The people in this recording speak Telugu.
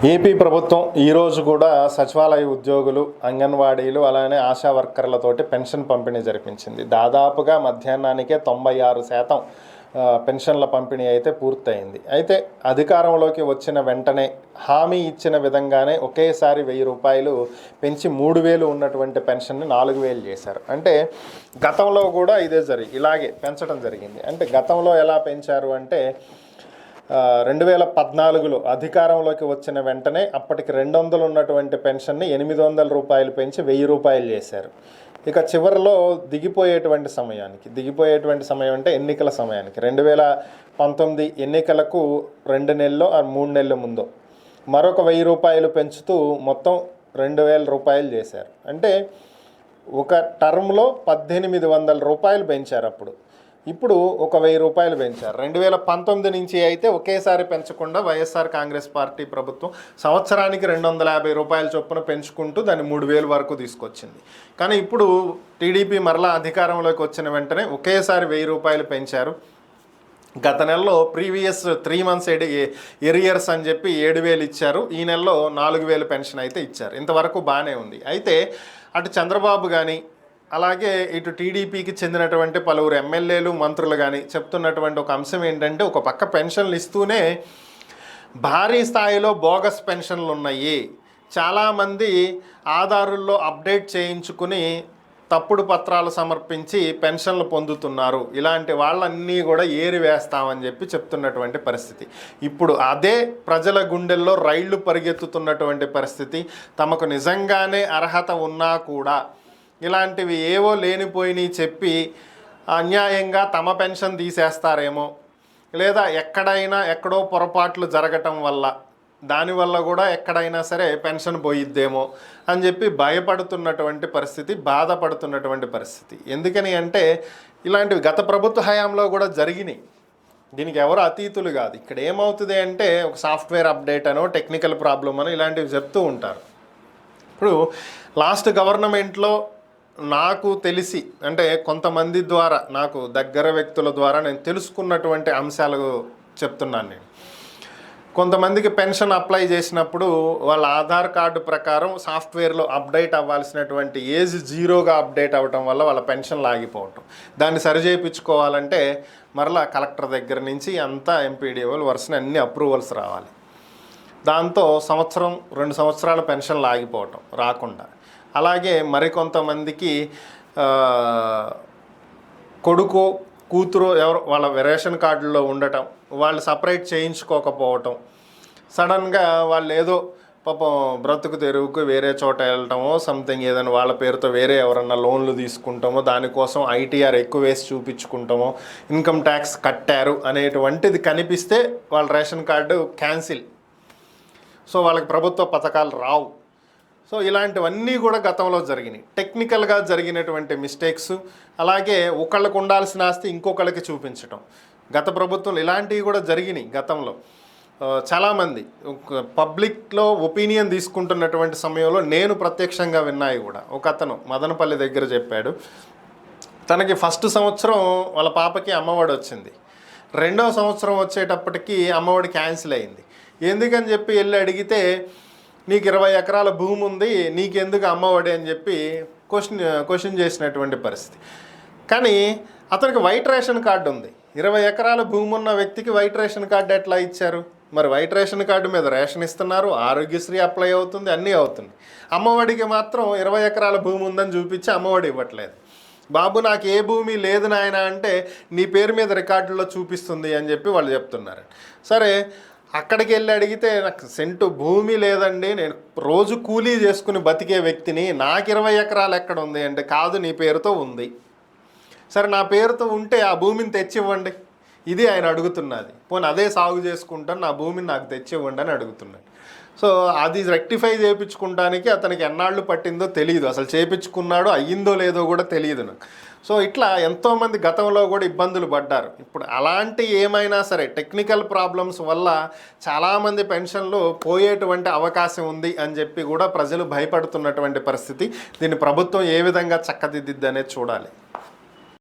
ఏపీ ప్రభుత్వం ఈరోజు కూడా సచివాలయ ఉద్యోగులు, అంగన్వాడీలు అలానే ఆశా వర్కర్లతోటి పెన్షన్ పంపిణీ జరిపించింది. దాదాపుగా మధ్యాహ్నానికే 96% పెన్షన్ల పంపిణీ అయితే పూర్తయింది. అయితే అధికారంలోకి వచ్చిన వెంటనే హామీ ఇచ్చిన విధంగానే ఒకేసారి 1000 రూపాయలు పెంచి 3000 ఉన్నటువంటి పెన్షన్ని 4000 చేశారు. అంటే గతంలో కూడా ఇలాగే పెంచడం జరిగింది. అంటే గతంలో ఎలా పెంచారు అంటే 2014లో అధికారంలోకి వచ్చిన వెంటనే అప్పటికి 200 ఉన్నటువంటి పెన్షన్ని 800 రూపాయలు పెంచి 1000 రూపాయలు చేశారు. ఇక చివరిలో దిగిపోయేటువంటి సమయం అంటే ఎన్నికల సమయానికి 2019 ఎన్నికలకు 2 నెలలు 3 నెలల ముందు మరొక 1000 రూపాయలు పెంచుతూ మొత్తం 2000 రూపాయలు చేశారు. అంటే ఒక టర్మ్లో 1800 రూపాయలు పెంచారు. ఇప్పుడు ఒక 1000 రూపాయలు పెంచారు. 2019 నుంచి అయితే ఒకేసారి పెంచకుండా వైఎస్ఆర్ కాంగ్రెస్ పార్టీ ప్రభుత్వం సంవత్సరానికి 250 రూపాయల చొప్పున పెంచుకుంటూ దాన్ని 3000 వరకు తీసుకొచ్చింది. కానీ ఇప్పుడు టీడీపీ మరలా అధికారంలోకి వచ్చిన వెంటనే ఒకేసారి 1000 రూపాయలు పెంచారు. గత నెలలో ప్రీవియస్ 3 మంత్స్ ఎరియర్స్ అని చెప్పి 7000 ఇచ్చారు. ఈ నెలలో 4000 పెన్షన్ అయితే ఇచ్చారు. ఇంతవరకు బాగానే ఉంది. అయితే అటు చంద్రబాబు కానీ అలాగే ఇటు టీడీపీకి చెందినటువంటి పలువురు ఎమ్మెల్యేలు, మంత్రులు కానీ చెప్తున్నటువంటి ఒక అంశం ఏంటంటే, ఒక పక్క పెన్షన్లు ఇస్తూనే భారీ స్థాయిలో బోగస్ పెన్షన్లు ఉన్నాయి, చాలామంది ఆధారుల్లో అప్డేట్ చేయించుకుని తప్పుడు పత్రాలు సమర్పించి పెన్షన్లు పొందుతున్నారు, ఇలాంటి వాళ్ళన్నీ కూడా ఏరివేస్తామని చెప్పి చెప్తున్నటువంటి పరిస్థితి. ఇప్పుడు అదే ప్రజల గుండెల్లో రైళ్లు పరిగెత్తుతున్నటువంటి పరిస్థితి. తమకు నిజంగానే అర్హత ఉన్నా కూడా ఇలాంటివి ఏవో లేనిపోయినాయి చెప్పి అన్యాయంగా తమ పెన్షన్ తీసేస్తారేమో, లేదా ఎక్కడో పొరపాట్లు జరగటం వల్ల దానివల్ల కూడా ఎక్కడైనా సరే పెన్షన్ పోయిద్దేమో అని చెప్పి భయపడుతున్నటువంటి పరిస్థితి, బాధపడుతున్నటువంటి పరిస్థితి. ఎందుకని అంటే ఇలాంటివి గత ప్రభుత్వ హయాంలో కూడా జరిగినాయి. దీనికి ఎవరు అతీతులు కాదు. ఇక్కడ ఏమవుతుంది అంటే ఒక సాఫ్ట్వేర్ అప్డేట్ అనో టెక్నికల్ ప్రాబ్లం అనో ఇలాంటివి చెప్తూ ఉంటారు. ఇప్పుడు లాస్ట్ గవర్నమెంట్లో నాకు తెలిసి అంటే కొంతమంది ద్వారా, నాకు దగ్గర వ్యక్తుల ద్వారా నేను తెలుసుకున్నటువంటి అంశాలు చెప్తున్నాను. నేను కొంతమందికి పెన్షన్ అప్లై చేసినప్పుడు వాళ్ళ ఆధార్ కార్డు ప్రకారం సాఫ్ట్వేర్లో అప్డేట్ అవ్వాల్సినటువంటి ఏజ్ 0గా అప్డేట్ అవ్వటం వల్ల వాళ్ళ పెన్షన్లు ఆగిపోవటం. దాన్ని సరిచేయించుకోవాలంటే మరలా కలెక్టర్ దగ్గర నుంచి అంతా ఎంపీడీఓలు వరుసని అన్ని అప్రూవల్స్ రావాలి. దాంతో 2 సంవత్సరాల పెన్షన్లు ఆగిపోవటం రాకుండా. అలాగే మరికొంతమందికి కొడుకు, కూతురు ఎవరు వాళ్ళ రేషన్ కార్డుల్లో ఉండటం, వాళ్ళు సపరేట్ చేయించుకోకపోవటం, సడన్గా వాళ్ళు ఏదో పాపం బ్రతుకు తెరువుకు వేరే చోట వెళ్ళటమో సంథింగ్ ఏదైనా వాళ్ళ పేరుతో వేరే ఎవరన్నా లోన్లు తీసుకుంటామో, దానికోసం ఐటీఆర్ ఎక్కువ వేసి చూపించుకుంటామో, ఇన్కమ్ ట్యాక్స్ కట్టారు అనేటువంటిది కనిపిస్తే వాళ్ళ రేషన్ కార్డు క్యాన్సిల్. సో వాళ్ళకి ప్రభుత్వ పథకాలు రావు. సో ఇలాంటివన్నీ కూడా గతంలో జరిగినాయి. టెక్నికల్గా జరిగినటువంటి మిస్టేక్స్, అలాగే ఒకళ్ళకు ఉండాల్సిన ఆస్తి ఇంకొకళ్ళకి చూపించటం గత ప్రభుత్వంలో ఇలాంటివి కూడా జరిగినాయి. గతంలో చాలామంది పబ్లిక్లో ఒపీనియన్ తీసుకుంటున్నటువంటి సమయంలో నేను ప్రత్యక్షంగా విన్నాయి కూడా. ఒక అతను మదనపల్లి దగ్గర చెప్పాడు, తనకి ఫస్ట్ సంవత్సరం వాళ్ళ పాపకి అమ్మఒడి వచ్చింది, 2వ సంవత్సరం వచ్చేటప్పటికి అమ్మఒడి క్యాన్సిల్ అయింది. ఎందుకని చెప్పి వెళ్ళి అడిగితే, నీకు 20 ఎకరాల భూమి ఉంది, నీకెందుకు అమ్మఒడి అని చెప్పి క్వశ్చన్ చేసినటువంటి పరిస్థితి. కానీ అతనికి వైట్ రేషన్ కార్డు ఉంది. 20 ఎకరాల భూమి ఉన్న వ్యక్తికి వైట్ రేషన్ కార్డు ఎట్లా ఇచ్చారు? మరి వైట్ రేషన్ కార్డు మీద రేషన్ ఇస్తున్నారు, ఆరోగ్యశ్రీ అప్లై అవుతుంది, అన్నీ అవుతుంది. అమ్మఒడికి మాత్రం 20 ఎకరాల భూమి ఉందని చూపించి అమ్మఒడి ఇవ్వట్లేదు. బాబు నాకు ఏ భూమి లేదు నాయన అంటే నీ పేరు మీద రికార్డుల్లో చూపిస్తుంది అని చెప్పి వాళ్ళు చెప్తున్నారు. సరే అక్కడికి వెళ్ళి అడిగితే, నాకు సెంటు భూమి లేదండి, నేను రోజు కూలీ చేసుకుని బతికే వ్యక్తిని, నాకు 20 ఎకరాలు ఎక్కడ ఉంది అంటే, కాదు నీ పేరుతో ఉంది. సరే నా పేరుతో ఉంటే ఆ భూమిని తెచ్చివ్వండి, ఇది ఆయన అడుగుతున్నది. పోనీ అదే సాగు చేసుకుంటాను, నా భూమిని నాకు తెచ్చివ్వండి అని అడుగుతున్నాడు. సో అది రెక్టిఫై చేయించుకోవడానికి అతనికి ఎన్నాళ్ళు పట్టిందో తెలియదు, అసలు చేయించుకున్నాడో అయ్యిందో లేదో కూడా తెలియదు నాకు. సో ఇట్లా ఎంతోమంది గతంలో కూడా ఇబ్బందులు పడ్డారు. ఇప్పుడు అలాంటి ఏమైనా సరే టెక్నికల్ ప్రాబ్లమ్స్ వల్ల చాలామంది పెన్షన్లు పోయేటువంటి అవకాశం ఉంది అని చెప్పి కూడా ప్రజలు భయపడుతున్నటువంటి పరిస్థితి. దీన్ని ప్రభుత్వం ఏ విధంగా చక్కదిద్దిద్ది అనేది చూడాలి.